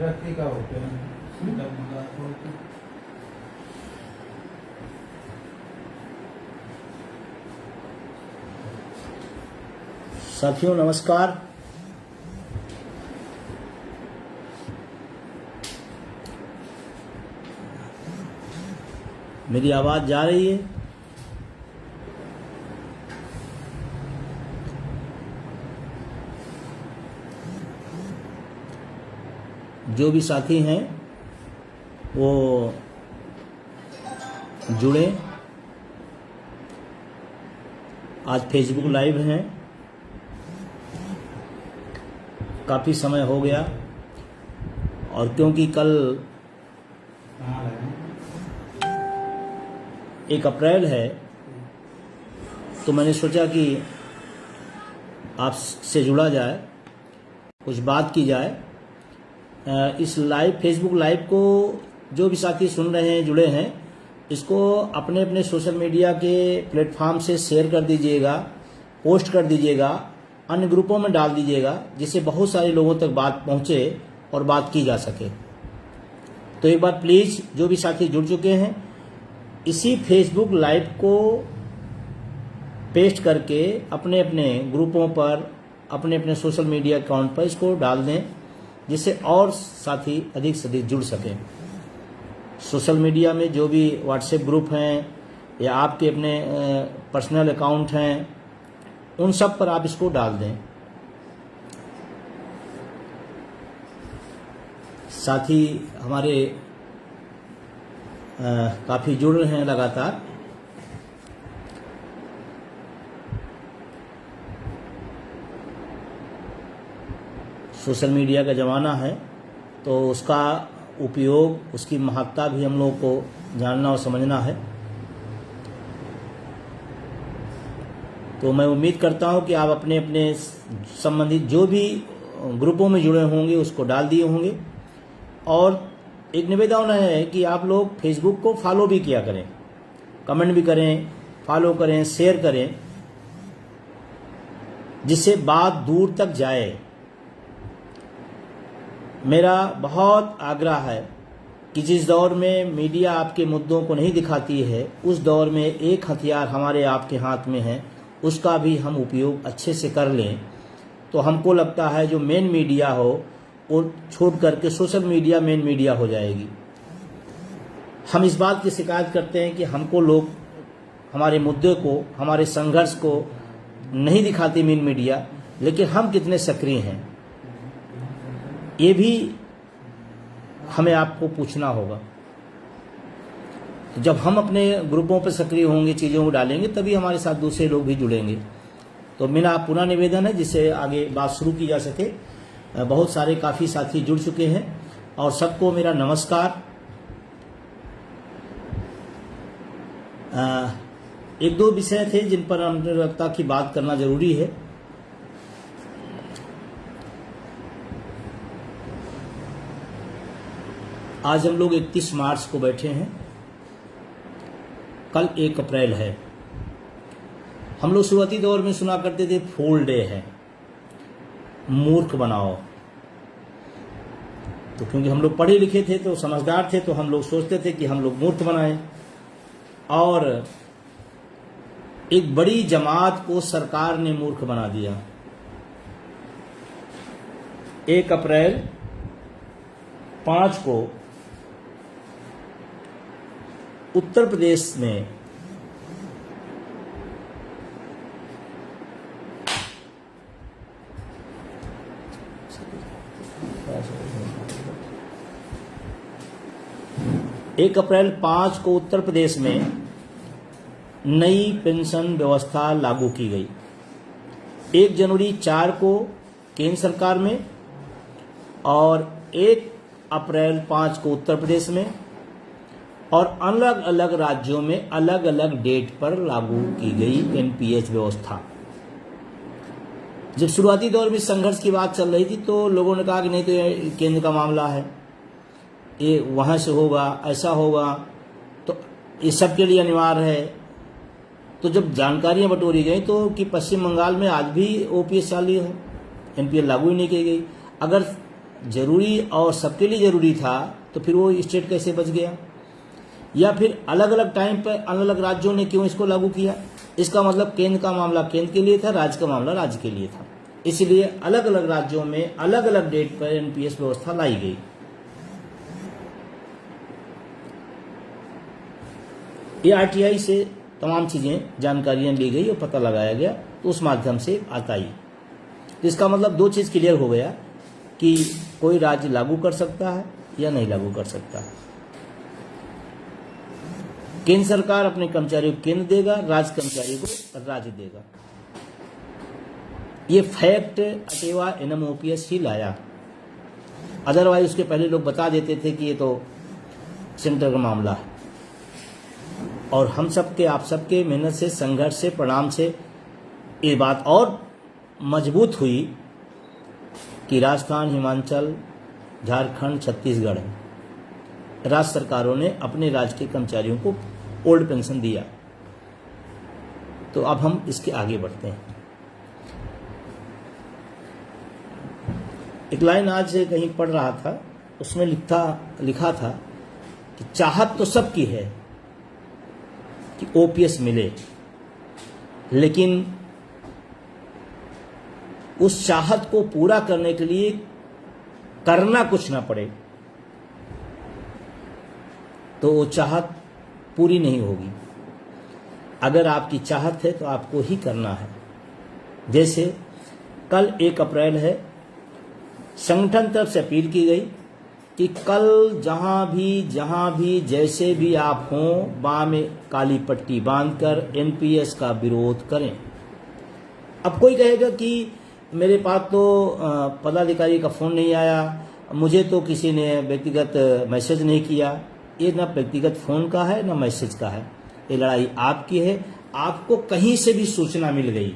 का होते हैं। साथियों नमस्कार। मेरी आवाज जा रही है? जो भी साथी हैं वो जुड़े। आज फेसबुक लाइव हैं, काफ़ी समय हो गया और क्योंकि कल 1 अप्रैल है तो मैंने सोचा कि आपसे जुड़ा जाए, कुछ बात की जाए। इस लाइव फेसबुक लाइव को जो भी साथी सुन रहे हैं, जुड़े हैं, इसको अपने अपने सोशल मीडिया के प्लेटफॉर्म से शेयर कर दीजिएगा, पोस्ट कर दीजिएगा, अन्य ग्रुपों में डाल दीजिएगा, जिससे बहुत सारे लोगों तक बात पहुंचे और बात की जा सके। तो एक बार प्लीज़ जो भी साथी जुड़ चुके हैं, इसी फेसबुक लाइव को पेस्ट करके अपने अपने ग्रुपों पर, अपने अपने सोशल मीडिया अकाउंट पर इसको डाल दें, जिससे और साथी अधिक से अधिक जुड़ सकें। सोशल मीडिया में जो भी व्हाट्सएप ग्रुप हैं या आपके अपने पर्सनल अकाउंट हैं, उन सब पर आप इसको डाल दें। साथी हमारे काफ़ी जुड़ रहे हैं लगातार। सोशल मीडिया का ज़माना है तो उसका उपयोग, उसकी महत्ता भी हम लोगों को जानना और समझना है। तो मैं उम्मीद करता हूं कि आप अपने अपने संबंधित जो भी ग्रुपों में जुड़े होंगे उसको डाल दिए होंगे। और एक निवेदन है कि आप लोग फेसबुक को फॉलो भी किया करें, कमेंट भी करें, फॉलो करें, शेयर करें, जिससे बात दूर तक जाए। मेरा बहुत आग्रह है कि जिस दौर में मीडिया आपके मुद्दों को नहीं दिखाती है, उस दौर में एक हथियार हमारे आपके हाथ में है, उसका भी हम उपयोग अच्छे से कर लें। तो हमको लगता है जो मेन मीडिया हो वो छोड़ करके सोशल मीडिया मेन मीडिया हो जाएगी। हम इस बात की शिकायत करते हैं कि हमको लोग हमारे मुद्दे को, हमारे संघर्ष को नहीं दिखाती मेन मीडिया, लेकिन हम कितने सक्रिय हैं ये भी हमें आपको पूछना होगा। जब हम अपने ग्रुपों पर सक्रिय होंगे, चीज़ों को डालेंगे, तभी हमारे साथ दूसरे लोग भी जुड़ेंगे। तो मेरा पुनः निवेदन है जिससे आगे बात शुरू की जा सके। बहुत सारे काफ़ी साथी जुड़ चुके हैं और सबको मेरा नमस्कार। एक दो विषय थे जिन पर मुझे लगता कि बात करना जरूरी है। आज हम लोग 31 मार्च को बैठे हैं, कल 1 अप्रैल है। हम लोग शुरुआती दौर में सुना करते थे फूल डे है, मूर्ख बनाओ। तो क्योंकि हम लोग पढ़े लिखे थे तो समझदार थे, तो हम लोग सोचते थे कि हम लोग मूर्ख बनाएं। और एक बड़ी जमात को सरकार ने मूर्ख बना दिया। 1 अप्रैल 5 को उत्तर प्रदेश में एक अप्रैल 5 को उत्तर प्रदेश में नई पेंशन व्यवस्था लागू की गई। 1 जनवरी 4 को केंद्र सरकार में और 1 अप्रैल 5 को उत्तर प्रदेश में, और अलग अलग राज्यों में अलग अलग डेट पर लागू की गई एनपीएस व्यवस्था। जब शुरुआती दौर में संघर्ष की बात चल रही थी तो लोगों ने कहा कि नहीं, तो ये केंद्र का मामला है, ये वहाँ से होगा, ऐसा होगा, तो ये सबके लिए अनिवार्य है। तो जब जानकारियां बटोरी गई तो कि पश्चिम बंगाल में आज भी ओपीएस चालू है, एनपीएस लागू ही नहीं की गई। अगर जरूरी और सबके लिए जरूरी था तो फिर वो स्टेट कैसे बच गया? या फिर अलग अलग टाइम पर अलग अलग राज्यों ने क्यों इसको लागू किया? इसका मतलब केंद्र का मामला केंद्र के लिए था, राज्य का मामला राज्य के लिए था, इसलिए अलग अलग राज्यों में अलग अलग डेट पर एनपीएस व्यवस्था लाई गई। ये आरटीआई से तमाम चीजें जानकारियां ली गई और पता लगाया गया, तो उस माध्यम से आता ही। तो इसका मतलब दो चीज क्लियर हो गया कि कोई राज्य लागू कर सकता है या नहीं लागू कर सकता। केंद्र सरकार अपने कर्मचारियों को केंद्र देगा, राज्य कर्मचारियों को राज्य देगा। ये फैक्ट अटेवा एनएमओपीएस ही लाया, अदरवाइज उसके पहले लोग बता देते थे कि ये तो सेंटर का मामला है। और हम सबके आप सबके मेहनत से, संघर्ष से, परिणाम से ये बात और मजबूत हुई कि राजस्थान, हिमाचल, झारखंड, छत्तीसगढ़ राज्य सरकारों ने अपने राज्य के कर्मचारियों को ओल्ड पेंशन दिया। तो अब हम इसके आगे बढ़ते हैं। एक लाइन आज कहीं पढ़ रहा था, उसमें लिखा था कि चाहत तो सबकी है कि ओपीएस मिले, लेकिन उस चाहत को पूरा करने के लिए करना कुछ ना पड़े तो वो चाहत पूरी नहीं होगी। अगर आपकी चाहत है तो आपको ही करना है। जैसे कल 1 अप्रैल है, संगठन तरफ से अपील की गई कि कल जहां भी जैसे भी आप हों, बाह में काली पट्टी बांधकर एनपीएस का विरोध करें। अब कोई कहेगा कि मेरे पास तो पदाधिकारी का फोन नहीं आया, मुझे तो किसी ने व्यक्तिगत मैसेज नहीं किया। ये ना व्यक्तिगत फोन का है ना मैसेज का है, ये लड़ाई आपकी है। आपको कहीं से भी सूचना मिल गई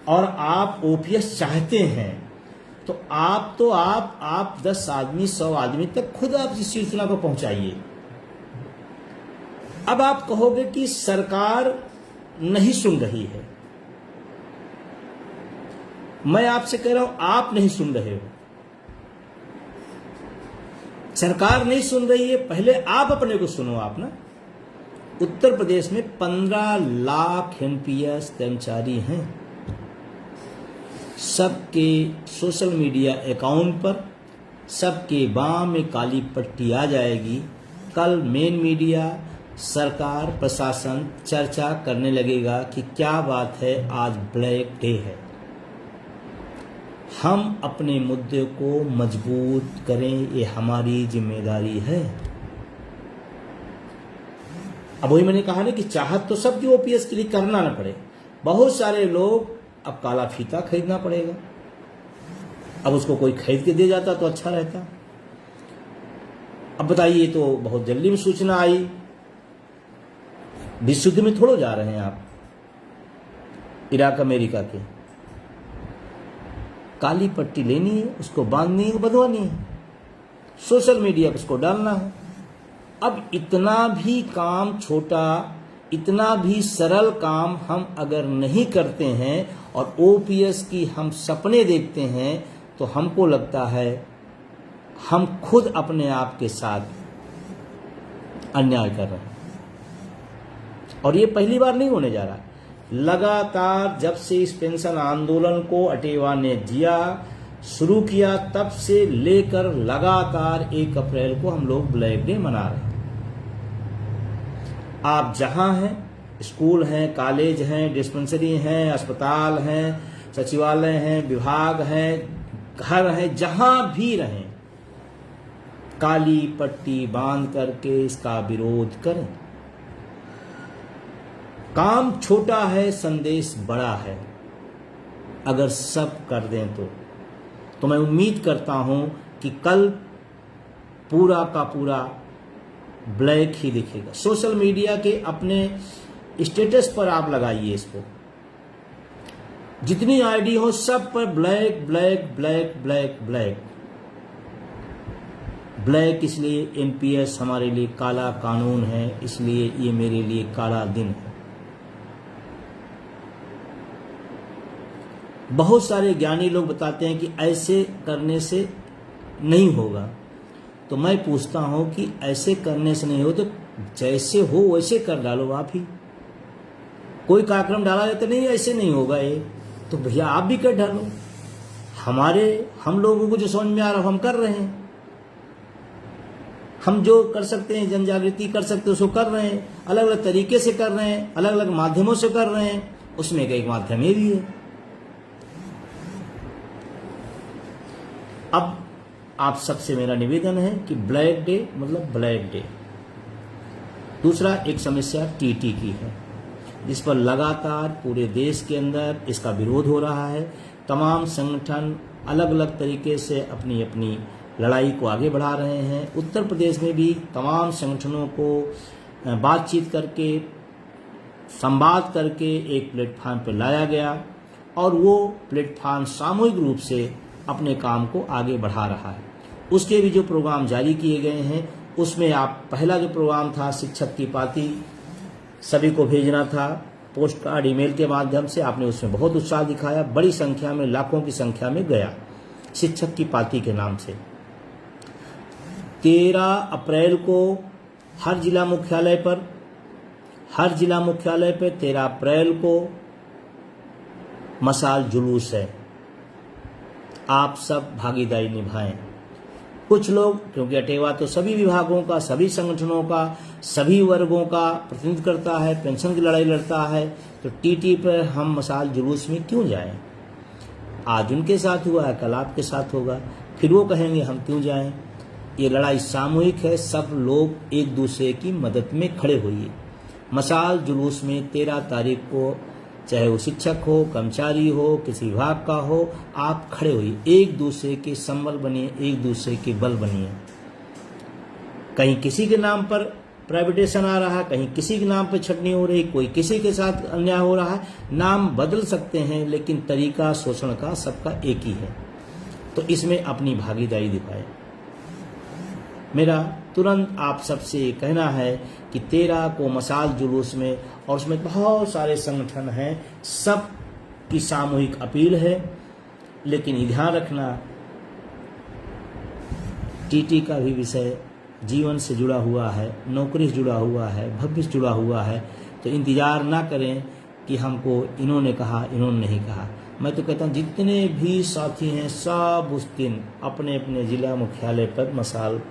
और आप ओपीएस चाहते हैं तो आप 10 आदमी 100 आदमी तक खुद आप इस सूचना को पहुंचाइए। अब आप कहोगे कि सरकार नहीं सुन रही है। मैं आपसे कह रहा हूं, आप नहीं सुन रहे हो, सरकार नहीं सुन रही है। पहले आप अपने को सुनो। आप ना उत्तर प्रदेश में 15 लाख एनपीएस कर्मचारी हैं। सबके सोशल मीडिया अकाउंट पर सबके बाह में काली पट्टी आ जाएगी। कल मेन मीडिया, सरकार, प्रशासन चर्चा करने लगेगा कि क्या बात है, आज ब्लैक डे है। हम अपने मुद्दे को मजबूत करें, ये हमारी जिम्मेदारी है। अब वही मैंने कहा ना कि चाहत तो सबकी ओपीएस के लिए करना ना पड़े। बहुत सारे लोग अब काला फीता खरीदना पड़ेगा। अब उसको कोई खरीद के दे जाता तो अच्छा रहता। अब बताइए, तो बहुत जल्दी में सूचना आई, विशुद्ध में थोड़ा जा रहे हैं आप। इराक अमेरिका के काली पट्टी लेनी है, उसको बांधनी है, बंधवानी है, सोशल मीडिया पर उसको डालना है। अब इतना भी काम छोटा, इतना भी सरल काम हम अगर नहीं करते हैं और ओपीएस की हम सपने देखते हैं तो हमको लगता है हम खुद अपने आप के साथ अन्याय कर रहे हैं। और ये पहली बार नहीं होने जा रहा। लगातार जब से इस पेंशन आंदोलन को अटेवा ने शुरू किया, तब से लेकर लगातार 1 अप्रैल को हम लोग ब्लैक डे मना रहे हैं। आप जहां हैं, स्कूल हैं, कॉलेज हैं, डिस्पेंसरी हैं, अस्पताल हैं, सचिवालय हैं, विभाग हैं, घर हैं, जहां भी रहें, काली पट्टी बांध करके इसका विरोध करें। काम छोटा है, संदेश बड़ा है। अगर सब कर दें तो मैं उम्मीद करता हूं कि कल पूरा का पूरा ब्लैक ही दिखेगा। सोशल मीडिया के अपने स्टेटस पर आप लगाइए इसको, जितनी आईडी हो सब पर black black black black black black. इसलिए एनपीएस हमारे लिए काला कानून है, इसलिए ये मेरे लिए काला दिन है। बहुत सारे ज्ञानी लोग बताते हैं कि ऐसे करने से नहीं होगा। तो मैं पूछता हूं कि ऐसे करने से नहीं हो तो जैसे हो वैसे कर डालो आप ही। कोई कार्यक्रम डाला जाता नहीं ऐसे नहीं होगा ये, तो भैया आप भी कर डालो। हम लोगों को जो समझ में आ रहा हम कर रहे हैं। हम जो कर सकते हैं, जन जागृति कर सकते हैं, उसको कर रहे हैं। अलग अलग तरीके से कर रहे हैं, अलग अलग माध्यमों से कर रहे हैं। उसमें एक माध्यम ये भी है। अब आप सबसे मेरा निवेदन है कि ब्लैक डे मतलब ब्लैक डे। दूसरा एक समस्या टीटी की है, जिस पर लगातार पूरे देश के अंदर इसका विरोध हो रहा है। तमाम संगठन अलग अलग तरीके से अपनी अपनी लड़ाई को आगे बढ़ा रहे हैं। उत्तर प्रदेश में भी तमाम संगठनों को बातचीत करके, संवाद करके एक प्लेटफार्म पर लाया गया और वो प्लेटफार्म सामूहिक रूप से अपने काम को आगे बढ़ा रहा है। उसके भी जो प्रोग्राम जारी किए गए हैं, उसमें आप पहला जो प्रोग्राम था शिक्षक की पाती, सभी को भेजना था पोस्ट कार्ड ईमेल के माध्यम से। आपने उसमें बहुत उत्साह दिखाया, बड़ी संख्या में, लाखों की संख्या में गया शिक्षक की पाती के नाम से। 13 अप्रैल को हर जिला मुख्यालय पर 13 अप्रैल को मशाल जुलूस है। आप सब भागीदारी निभाएं। कुछ लोग, क्योंकि अटेवा तो सभी विभागों का, सभी संगठनों का, सभी वर्गों का प्रतिनिधित्व करता है, पेंशन की लड़ाई लड़ता है, तो टीटी पर हम मशाल जुलूस में क्यों जाएं? आज उनके साथ हुआ है, कल आपके साथ होगा, फिर वो कहेंगे हम क्यों जाएं? ये लड़ाई सामूहिक है। सब लोग एक दूसरे की मदद में खड़े होइए। मशाल जुलूस में 13 तारीख को, चाहे वो शिक्षक हो, कर्मचारी हो, किसी विभाग का हो, आप खड़े होइए, एक दूसरे के संबल बनिए, एक दूसरे के बल बनिए। कहीं किसी के नाम पर प्राइवेटेशन आ रहा है, कहीं किसी के नाम पर छटनी हो रही, कोई किसी के साथ अन्याय हो रहा है। नाम बदल सकते हैं, लेकिन तरीका शोषण का सबका एक ही है। तो इसमें अपनी भागीदारी दिखाएं। मेरा तुरंत आप सबसे कहना है कि 13 को मशाल जुलूस में, और उसमें बहुत सारे संगठन हैं, सब की सामूहिक अपील है। लेकिन ये ध्यान रखना, टीटी का भी विषय जीवन से जुड़ा हुआ है, नौकरी से जुड़ा हुआ है, भविष्य से जुड़ा हुआ है। तो इंतजार ना करें कि हमको इन्होंने कहा, इन्होंने नहीं कहा। मैं तो कहता हूँ जितने भी साथी हैं सब उस दिन अपने अपने जिला मुख्यालय पर मशाल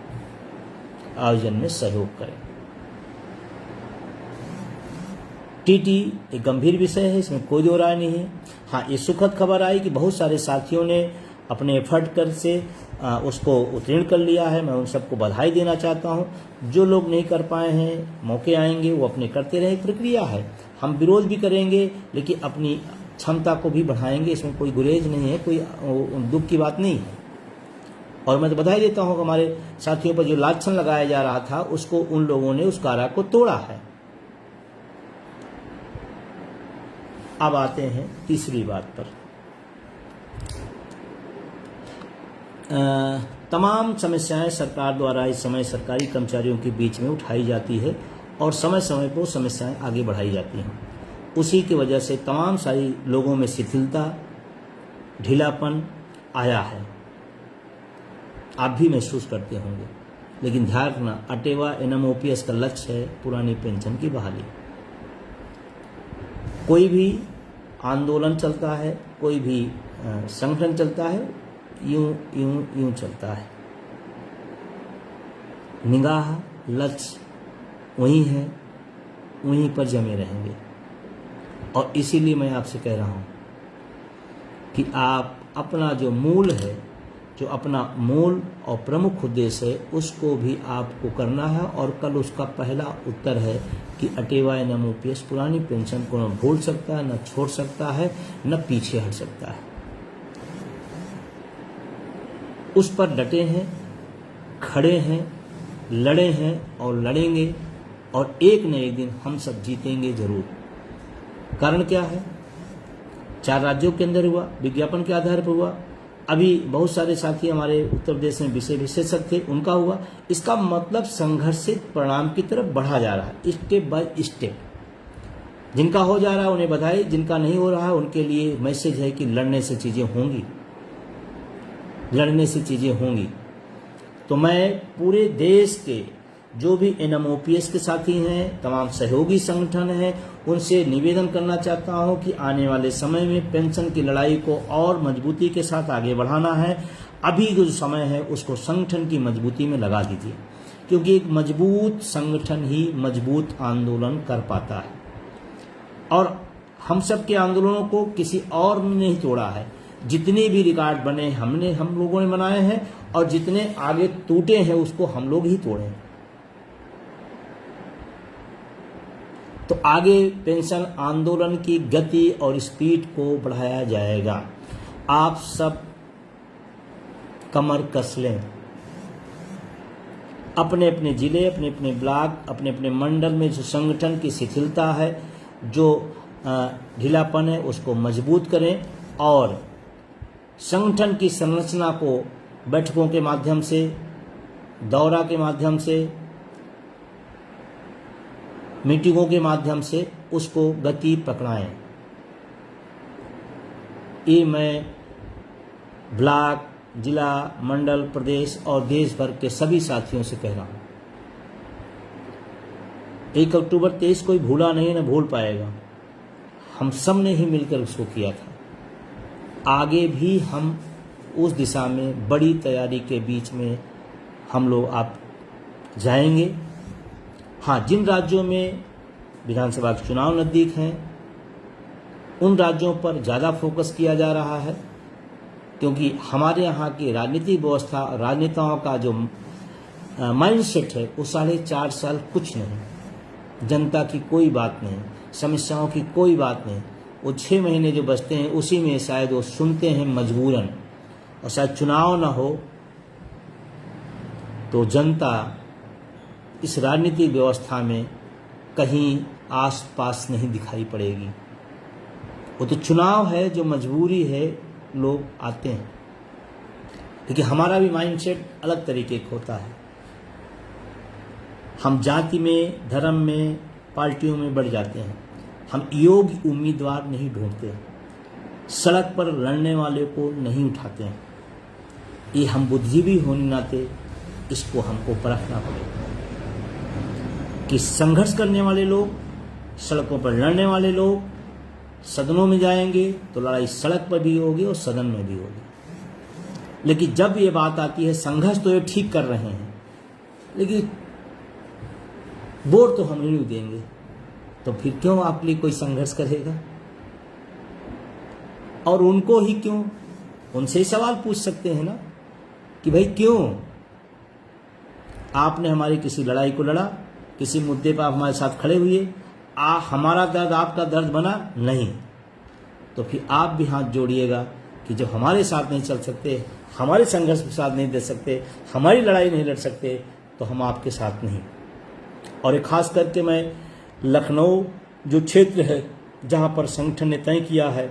आयोजन में सहयोग करें। टीटी एक गंभीर विषय है, इसमें कोई दो राय नहीं है। हाँ, ये सुखद खबर आई कि बहुत सारे साथियों ने अपने एफर्ट कर से उसको उत्तीर्ण कर लिया है। मैं उन सबको बधाई देना चाहता हूँ। जो लोग नहीं कर पाए हैं, मौके आएंगे, वो अपने करते रहे। प्रक्रिया है, हम विरोध भी करेंगे, लेकिन अपनी क्षमता को भी बढ़ाएंगे। इसमें कोई गुरेज नहीं है, कोई दुख की बात नहीं है। और मैं तो बधाई देता हूँ कि हमारे साथियों पर जो लांछन लगाया जा रहा था, उसको उन लोगों ने, उस कारा को तोड़ा है। अब आते हैं तीसरी बात पर। तमाम समस्याएं सरकार द्वारा इस समय सरकारी कर्मचारियों के बीच में उठाई जाती है और समय समय पर समस्याएं आगे बढ़ाई जाती हैं। उसी की वजह से तमाम सारी लोगों में शिथिलता, ढीलापन आया है। आप भी महसूस करते होंगे। लेकिन ध्यान रखना, अटेवा NMOPS का लक्ष्य है पुरानी पेंशन की बहाली। कोई भी आंदोलन चलता है, कोई भी संगठन चलता है, यूं चलता है। निगाह, लक्ष्य वही है, वहीं पर जमे रहेंगे। और इसीलिए मैं आपसे कह रहा हूं कि आप अपना जो मूल है, जो अपना मूल और प्रमुख उद्देश्य है, उसको भी आपको करना है। और कल उसका पहला उत्तर है कि अटेवा NMOPS पुरानी पेंशन को न भूल सकता है, न छोड़ सकता है, न पीछे हट सकता है। उस पर डटे हैं, खड़े हैं, लड़े हैं और लड़ेंगे। और एक न एक दिन हम सब जीतेंगे जरूर। कारण क्या है? 4 राज्यों के अंदर हुआ, विज्ञापन के आधार पर हुआ। अभी बहुत सारे साथी हमारे उत्तर प्रदेश में विषय विशेषज्ञ थे, उनका हुआ। इसका मतलब संघर्षित परिणाम की तरफ बढ़ा जा रहा है, स्टेप बाय स्टेप। जिनका हो जा रहा है उन्हें बधाई, जिनका नहीं हो रहा है उनके लिए मैसेज है कि लड़ने से चीजें होंगी, लड़ने से चीजें होंगी। तो मैं पूरे देश के जो भी NMOPS के साथी हैं, तमाम सहयोगी संगठन हैं, उनसे निवेदन करना चाहता हूं कि आने वाले समय में पेंशन की लड़ाई को और मजबूती के साथ आगे बढ़ाना है। अभी जो समय है उसको संगठन की मजबूती में लगा दीजिए, क्योंकि एक मजबूत संगठन ही मजबूत आंदोलन कर पाता है। और हम सब के आंदोलनों को किसी और ने नहीं तोड़ा है। जितने भी रिकॉर्ड बने हम लोगों ने बनाए हैं, और जितने आगे टूटे हैं उसको हम लोग ही तोड़े हैं। तो आगे पेंशन आंदोलन की गति और स्पीड को बढ़ाया जाएगा। आप सब कमर कस लें। अपने अपने जिले, अपने अपने ब्लॉक, अपने अपने मंडल में जो संगठन की शिथिलता है, जो ढीलापन है, उसको मजबूत करें और संगठन की संरचना को बैठकों के माध्यम से, दौरा के माध्यम से, मीटिंगों के माध्यम से उसको गति पकड़ाएं। ये मैं ब्लॉक, जिला, मंडल, प्रदेश और देश भर के सभी साथियों से कह रहा हूं। 1 अक्टूबर 23 कोई भूला नहीं, न भूल पाएगा। हम सब ने ही मिलकर उसको किया था। आगे भी हम उस दिशा में बड़ी तैयारी के बीच में हम लोग आप जाएंगे। हाँ, जिन राज्यों में विधानसभा के चुनाव नज़दीक हैं, उन राज्यों पर ज़्यादा फोकस किया जा रहा है, क्योंकि हमारे यहाँ की राजनीतिक व्यवस्था, राजनेताओं का जो माइंडसेट है वो 4.5 साल कुछ नहीं, जनता की कोई बात नहीं, समस्याओं की कोई बात नहीं। वो 6 महीने जो बचते हैं उसी में शायद वो सुनते हैं मजबूरन, और शायद चुनाव ना हो तो जनता इस राजनीतिक व्यवस्था में कहीं आस पास नहीं दिखाई पड़ेगी। वो तो चुनाव है, जो मजबूरी है, लोग आते हैं। लेकिन हमारा भी माइंडसेट अलग तरीके का होता है। हम जाति में, धर्म में, पार्टियों में बढ़ जाते हैं। हम योग्य उम्मीदवार नहीं ढूंढते, सड़क पर लड़ने वाले को नहीं उठाते हैं। ये हम बुद्धिजीवी होने नाते इसको हमको परखना पड़ेगा कि संघर्ष करने वाले लोग, सड़कों पर लड़ने वाले लोग सदनों में जाएंगे तो लड़ाई सड़क पर भी होगी और सदन में भी होगी। लेकिन जब ये बात आती है, संघर्ष तो ये ठीक कर रहे हैं, लेकिन वोट तो हम नहीं देंगे, तो फिर क्यों आपके लिए कोई संघर्ष करेगा? और उनको ही क्यों? उनसे ही सवाल पूछ सकते हैं ना कि भाई क्यों आपने हमारी किसी लड़ाई को लड़ा, किसी मुद्दे पर आप हमारे साथ खड़े हुए, हमारा दर्द आपका दर्द बना नहीं, तो फिर आप भी हाथ जोड़िएगा कि जब हमारे साथ नहीं चल सकते, हमारे संघर्ष के साथ नहीं दे सकते, हमारी लड़ाई नहीं लड़ सकते, तो हम आपके साथ नहीं। और एक खास करके मैं लखनऊ जो क्षेत्र है, जहाँ पर संगठन ने तय किया है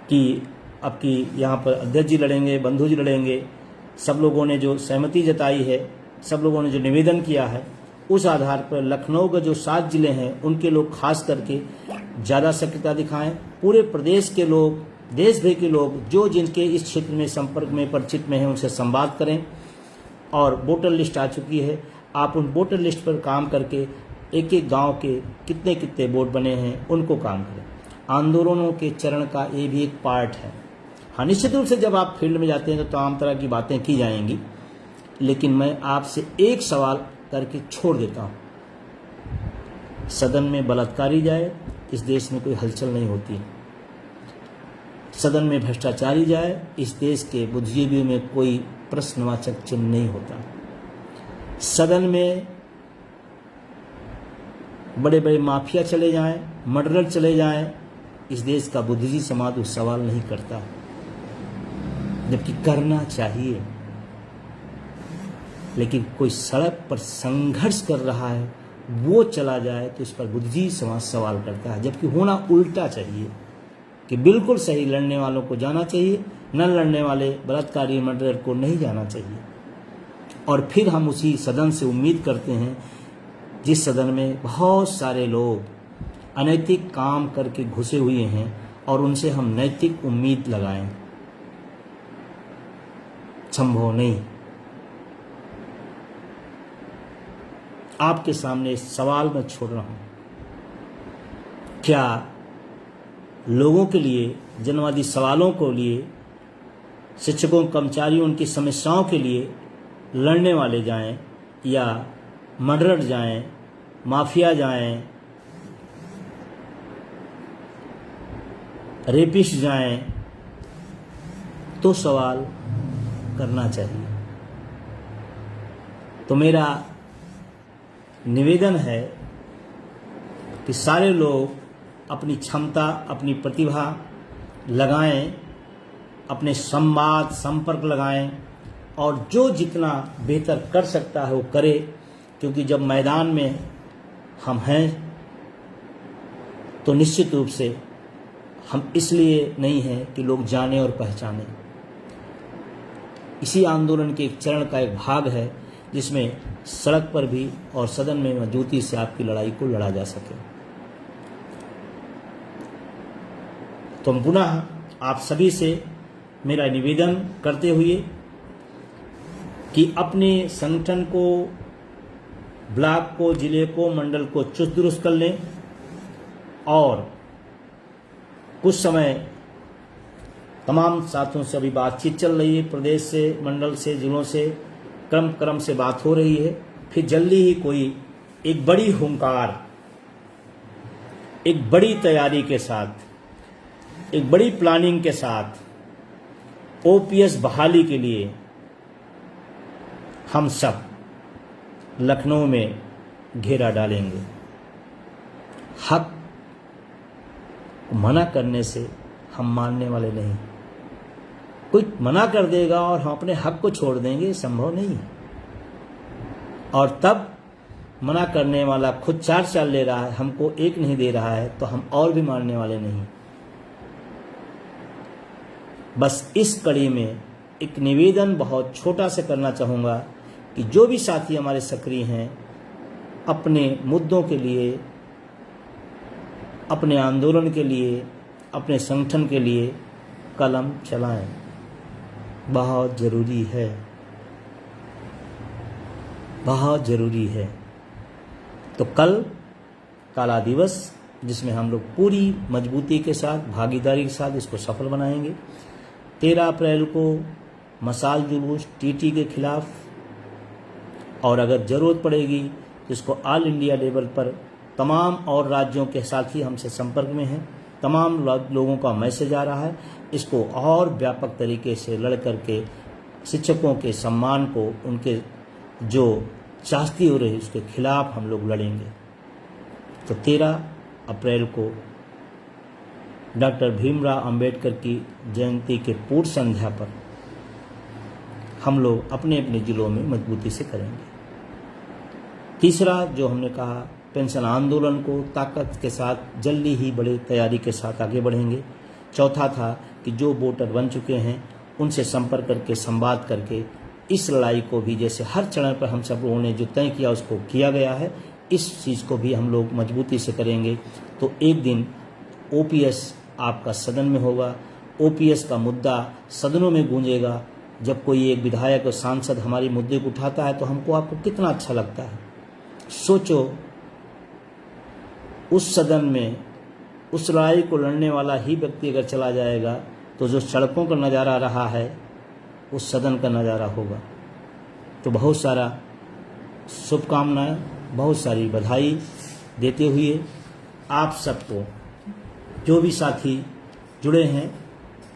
कि अब की यहाँ पर अध्यक्ष जी लड़ेंगे, बंधु जी लड़ेंगे, सब लोगों ने जो सहमति जताई है, सब लोगों ने जो निवेदन किया है, उस आधार पर लखनऊ के जो 7 जिले हैं उनके लोग खास करके ज़्यादा सक्रियता दिखाएं। पूरे प्रदेश के लोग, देश भर के लोग जो जिनके इस क्षेत्र में संपर्क में, परिचित में हैं, उनसे संवाद करें। और वोटर लिस्ट आ चुकी है, आप उन वोटर लिस्ट पर काम करके एक एक गांव के कितने कितने वोट बने हैं उनको काम करें। आंदोलनों के चरण का ये भी एक पार्ट है। हाँ, निश्चित रूप से जब आप फील्ड में जाते हैं तो तमाम तरह की बातें की जाएंगी, लेकिन मैं आपसे एक सवाल करके छोड़ देता हूं। सदन में बलात्कारी जाए, इस देश में कोई हलचल नहीं होती। सदन में भ्रष्टाचारी जाए, इस देश के बुद्धिजीवियों में कोई प्रश्नवाचक चिन्ह नहीं होता। सदन में बड़े बड़े माफिया चले जाएं, मर्डरर चले जाएं, इस देश का बुद्धिजीवी समाज उस सवाल नहीं करता, जबकि करना चाहिए। लेकिन कोई सड़क पर संघर्ष कर रहा है, वो चला जाए तो इस पर बुद्धिजीवी समाज सवाल करता है, जबकि होना उल्टा चाहिए कि बिल्कुल सही लड़ने वालों को जाना चाहिए, न लड़ने वाले बलात्कारी मर्डरर को नहीं जाना चाहिए। और फिर हम उसी सदन से उम्मीद करते हैं जिस सदन में बहुत सारे लोग अनैतिक काम करके घुसे हुए हैं, और उनसे हम नैतिक उम्मीद लगाएं। संभव नहीं। आपके सामने सवाल मैं छोड़ रहा हूँ, क्या लोगों के लिए, जनवादी सवालों को लिए, शिक्षकों, कर्मचारियों, उनकी समस्याओं के लिए लड़ने वाले जाएं या मर्डरर जाएं, माफिया जाएं, रेपिस्ट जाएं, तो सवाल करना चाहिए। तो मेरा निवेदन है कि सारे लोग अपनी क्षमता, अपनी प्रतिभा लगाएं, अपने संवाद, संपर्क लगाएं और जो जितना बेहतर कर सकता है वो करे, क्योंकि जब मैदान में हम हैं तो निश्चित रूप से हम इसलिए नहीं हैं कि लोग जाने और पहचाने। इसी आंदोलन के एक चरण का एक भाग है जिसमें सड़क पर भी और सदन में मजबूती से आपकी लड़ाई को लड़ा जा सके। तो पुनः आप सभी से मेरा निवेदन करते हुए कि अपने संगठन को, ब्लॉक को, जिले को, मंडल को चुस्त दुरुस्त कर लें और कुछ समय तमाम साथियों से अभी बातचीत चल रही है, प्रदेश से, मंडल से, जिलों से क्रम से बात हो रही है। फिर जल्दी ही कोई एक बड़ी हुंकार, एक बड़ी तैयारी के साथ, एक बड़ी प्लानिंग के साथ ओपीएस बहाली के लिए हम सब लखनऊ में घेरा डालेंगे। हक मना करने से हम मानने वाले नहीं। कोई मना कर देगा और हम अपने हक को छोड़ देंगे, संभव नहीं है। और तब मना करने वाला खुद चार चाल ले रहा है, हमको एक नहीं दे रहा है, तो हम और भी मानने वाले नहीं। बस इस कड़ी में एक निवेदन बहुत छोटा से करना चाहूँगा कि जो भी साथी हमारे सक्रिय हैं, अपने मुद्दों के लिए, अपने आंदोलन के लिए, अपने संगठन के लिए कलम चलाएं। बहुत ज़रूरी है, बहुत ज़रूरी है। तो कल काला दिवस, जिसमें हम लोग पूरी मजबूती के साथ, भागीदारी के साथ इसको सफल बनाएंगे। 13 अप्रैल को मशाल जुलूस टीटी के खिलाफ, और अगर ज़रूरत पड़ेगी तो इसको ऑल इंडिया लेवल पर तमाम और राज्यों के साथी हमसे संपर्क में हैं, तमाम लोगों का मैसेज आ रहा है। इसको और व्यापक तरीके से लड़ करके शिक्षकों के सम्मान को, उनके जो चास्ती हो रही है उसके खिलाफ हम लोग लड़ेंगे। तो 13 अप्रैल को डॉक्टर भीमराव अंबेडकर की जयंती के पूर्व संध्या पर हम लोग अपने अपने जिलों में मजबूती से करेंगे। तीसरा जो हमने कहा, पेंशन आंदोलन को ताकत के साथ जल्दी ही बड़े तैयारी के साथ आगे बढ़ेंगे। चौथा था कि जो वोटर बन चुके हैं उनसे संपर्क करके, संवाद करके इस लड़ाई को भी, जैसे हर चरण पर हम सब लोगों ने जो तय किया उसको किया गया है, इस चीज़ को भी हम लोग मजबूती से करेंगे। तो एक दिन ओपीएस आपका सदन में होगा, ओपीएस का मुद्दा सदनों में गूंजेगा। जब कोई एक विधायक और सांसद हमारी मुद्दे को उठाता है तो हमको, आपको कितना अच्छा लगता है। सोचो, उस सदन में उस लड़ाई को लड़ने वाला ही व्यक्ति अगर चला जाएगा तो जो सड़कों का नज़ारा रहा है उस सदन का नज़ारा होगा। तो बहुत सारा शुभकामनाएं, बहुत सारी बधाई देते हुए आप सबको, जो भी साथी जुड़े हैं,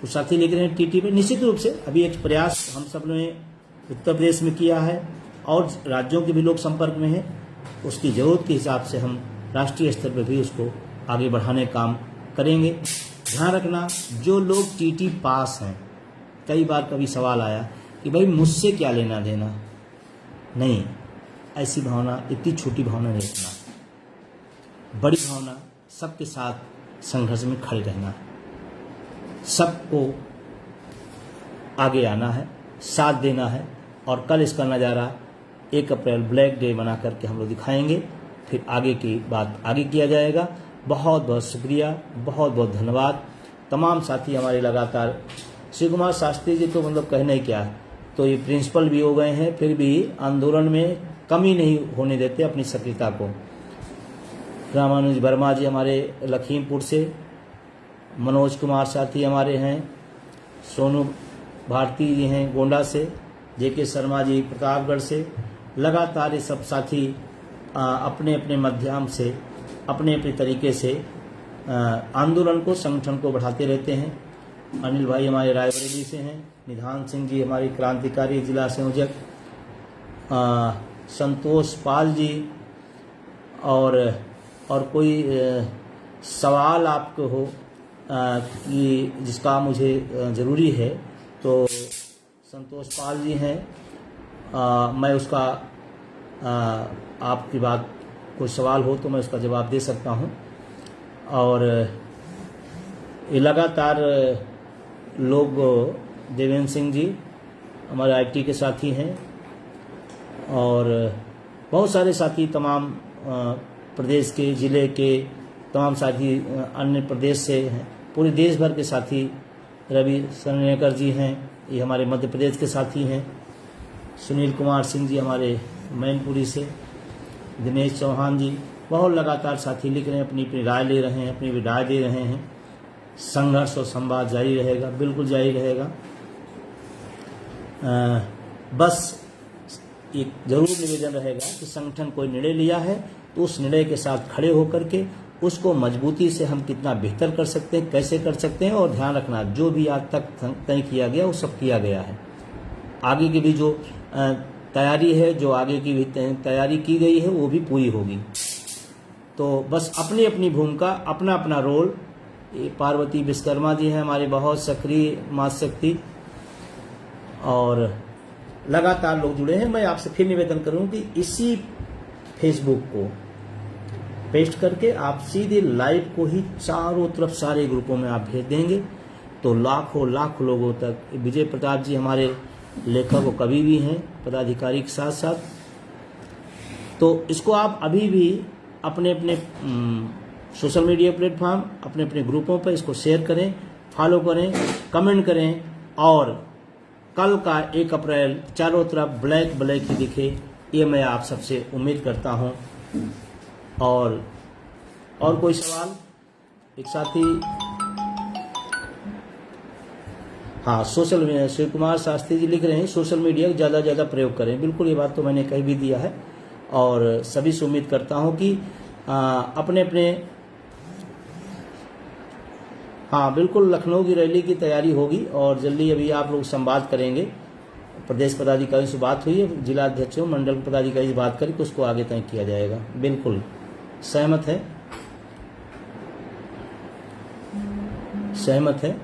कुछ साथी लिख रहे हैं टीटी पे, निश्चित रूप से अभी एक प्रयास हम सब ने उत्तर प्रदेश में किया है और राज्यों के भी लोग संपर्क में हैं। उसकी ज़रूरत के हिसाब से हम राष्ट्रीय स्तर पर भी उसको आगे बढ़ाने का काम करेंगे। ध्यान रखना, जो लोग टीटी पास हैं, कई बार कभी सवाल आया कि भाई मुझसे क्या लेना देना, नहीं, ऐसी भावना, इतनी छोटी भावना नहीं रखना। बड़ी भावना, सबके साथ संघर्ष में खड़े रहना है, सबको आगे आना है, साथ देना है। और कल इसका नज़ारा 1 अप्रैल ब्लैक डे बना करके हम लोग दिखाएंगे। फिर आगे की बात आगे किया जाएगा। बहुत बहुत शुक्रिया, बहुत बहुत धन्यवाद। तमाम साथी हमारे लगातार, श्री कुमार शास्त्री जी तो मतलब कहना ही क्या है, तो ये प्रिंसिपल भी हो गए हैं, फिर भी आंदोलन में कमी नहीं होने देते अपनी सक्रियता को। रामानुज वर्मा जी हमारे लखीमपुर से, मनोज कुमार साथी हमारे हैं, सोनू भारती जी हैं गोंडा से, जेके शर्मा जी प्रतापगढ़ से। लगातार ये सब साथी अपने अपने माध्यम से, अपने अपने तरीके से आंदोलन को, संगठन को बढ़ाते रहते हैं। अनिल भाई हमारे रायबरेली से हैं, निधान सिंह जी हमारी क्रांतिकारी जिला संयोजक, संतोष पाल जी। और कोई सवाल आपको हो कि जिसका मुझे ज़रूरी है, तो संतोष पाल जी हैं, मैं उसका आपकी बात कोई सवाल हो तो मैं उसका जवाब दे सकता हूं। और ये लगातार लोग, देवेंद्र सिंह जी हमारे आईटी के साथी हैं, और बहुत सारे साथी तमाम प्रदेश के, ज़िले के तमाम साथी अन्य प्रदेश से हैं, पूरे देश भर के साथी। रवि सनेकर जी हैं, ये हमारे मध्य प्रदेश के साथी हैं। सुनील कुमार सिंह जी हमारे मैनपुरी से, दिनेश चौहान जी, बहुत लगातार साथी लिख रहे हैं, अपनी अपनी राय ले रहे हैं, अपनी विदाई दे रहे हैं। संघर्ष और संवाद जारी रहेगा, बिल्कुल जारी रहेगा। बस एक जरूर निवेदन रहेगा कि संगठन कोई निर्णय लिया है तो उस निर्णय के साथ खड़े होकर के उसको मजबूती से हम कितना बेहतर कर सकते हैं, कैसे कर सकते हैं। और ध्यान रखना, जो भी आज तक तय किया गया वो सब किया गया है। आगे की भी जो तैयारी है, जो आगे की भी तैयारी की गई है, वो भी पूरी होगी। तो बस अपनी अपनी भूमिका, अपना अपना रोल। पार्वती विश्वकर्मा जी हैं हमारे बहुत सक्रिय माता शक्ति, और लगातार लोग जुड़े हैं। मैं आपसे फिर निवेदन करूं कि इसी फेसबुक को पेस्ट करके आप सीधे लाइव को ही चारों तरफ सारे ग्रुपों में आप भेज देंगे तो लाखों लाख लोगों तक। विजय प्रताप जी हमारे लेखक और कवि भी हैं, पदाधिकारी के साथ साथ। तो इसको आप अभी भी अपने अपने सोशल मीडिया प्लेटफॉर्म, अपने अपने ग्रुपों पर इसको शेयर करें, फॉलो करें, कमेंट करें, और कल का 1 अप्रैल चारों तरफ ब्लैक ब्लैक ही दिखे, ये मैं आप सबसे उम्मीद करता हूं। और कोई सवाल? एक साथी, हाँ, सोशल मीडिया, शिव कुमार शास्त्री जी लिख रहे हैं सोशल मीडिया का ज़्यादा ज़्यादा प्रयोग करें। बिल्कुल, ये बात तो मैंने कह भी दिया है, और सभी से उम्मीद करता हूं कि अपने अपने, हाँ बिल्कुल, लखनऊ की रैली की तैयारी होगी और जल्दी अभी आप लोग संवाद करेंगे। प्रदेश पदाधिकारी से बात हुई है, जिला अध्यक्षों, मंडल पदाधिकारी से बात करके उसको आगे तय किया जाएगा। बिल्कुल सहमत है, सहमत है।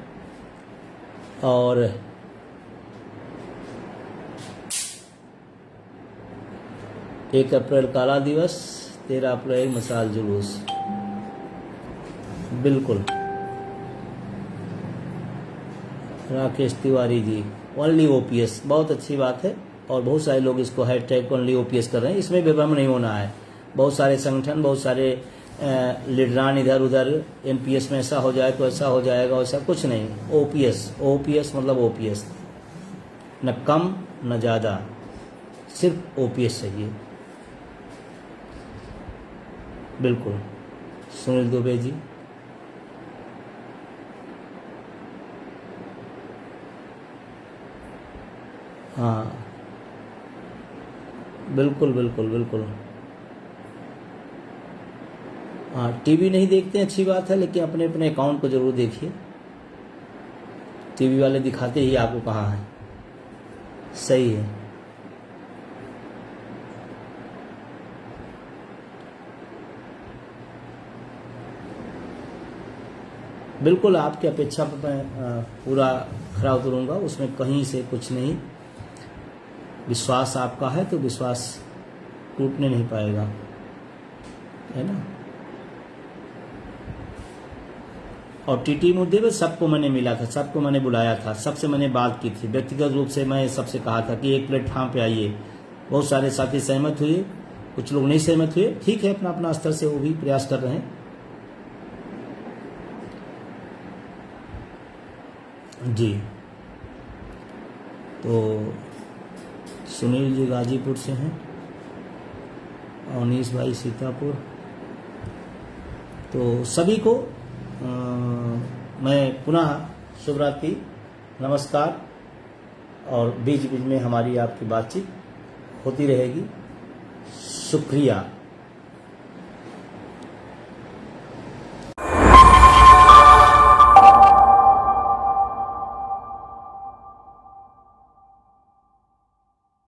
और एक अप्रैल काला दिवस, 13 अप्रैल मशाल जुलूस। बिल्कुल, राकेश तिवारी जी, ओनली ओपीएस, बहुत अच्छी बात है। और बहुत सारे लोग इसको हैशटैग ओनली ओपीएस कर रहे हैं। इसमें विभ्रम नहीं होना है। बहुत सारे संगठन, बहुत सारे लीडरान इधर उधर, एनपीएस में ऐसा हो जाए तो ऐसा हो जाएगा, वैसा कुछ नहीं। ओपीएस, ओपीएस मतलब ओपीएस, न कम न ज़्यादा, सिर्फ ओपीएस चाहिए। बिल्कुल, सुनील दुबे जी, हाँ बिल्कुल बिल्कुल बिल्कुल। हाँ, टीवी नहीं देखते अच्छी बात है, लेकिन अपने अपने अकाउंट को जरूर देखिए। टीवी वाले दिखाते ही आपको कहाँ है। सही है, बिल्कुल आपकी अपेक्षा पर मैं पूरा खरा उतरूंगा, उसमें कहीं से कुछ नहीं। विश्वास आपका है तो विश्वास टूटने नहीं पाएगा, है ना। और टीटी मुद्दे पे सबको मैंने मिला था, सबको मैंने बुलाया था, सबसे मैंने बात की थी। व्यक्तिगत रूप से मैं सबसे कहा था कि एक प्लेटफॉर्म पे आइए। बहुत सारे साथी सहमत हुए, कुछ लोग नहीं सहमत हुए। ठीक है, अपना अपना स्तर से वो भी प्रयास कर रहे हैं। जी, तो सुनील जी गाजीपुर से हैं। अवनीश भाई सीतापुर। तो सभी को मैं पुनः शुभ रात्रि, नमस्कार, और बीच बीच में हमारी आपकी बातचीत होती रहेगी। शुक्रिया।